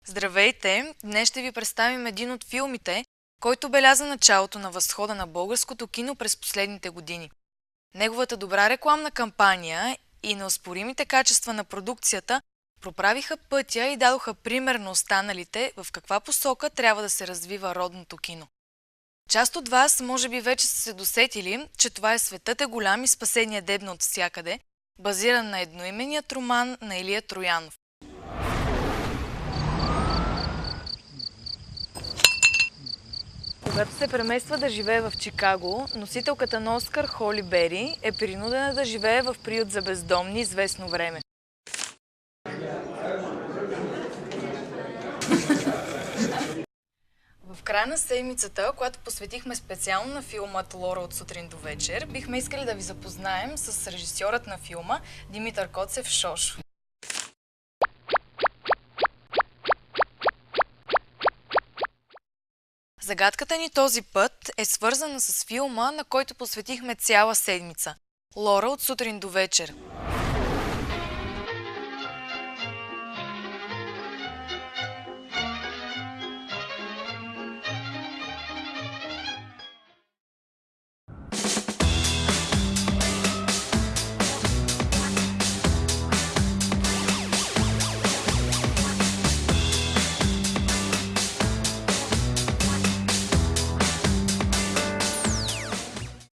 Здравейте! Днес ще ви представим един от филмите, който беляза началото на възхода на българското кино през последните години. Неговата добра рекламна кампания и неоспоримите качества на продукцията проправиха пътя и дадоха пример на останалите в каква посока трябва да се развива родното кино. Част от вас може би вече са се досетили, че това е "Светът е голям и спасение дебне от всякъде", базиран на едноименият роман на Илия Троянов. Когато се премества да живее в Чикаго, носителката на Оскар Холи Бери е принудена да живее в приют за бездомни известно време. В края на седмицата, когато посветихме специално на филмът "Лора от сутрин до вечер", бихме искали да ви запознаем с режисьорът на филма Димитър Коцев Шошо. Загадката ни този път е свързана с филма, на който посветихме цяла седмица – "Лора от сутрин до вечер".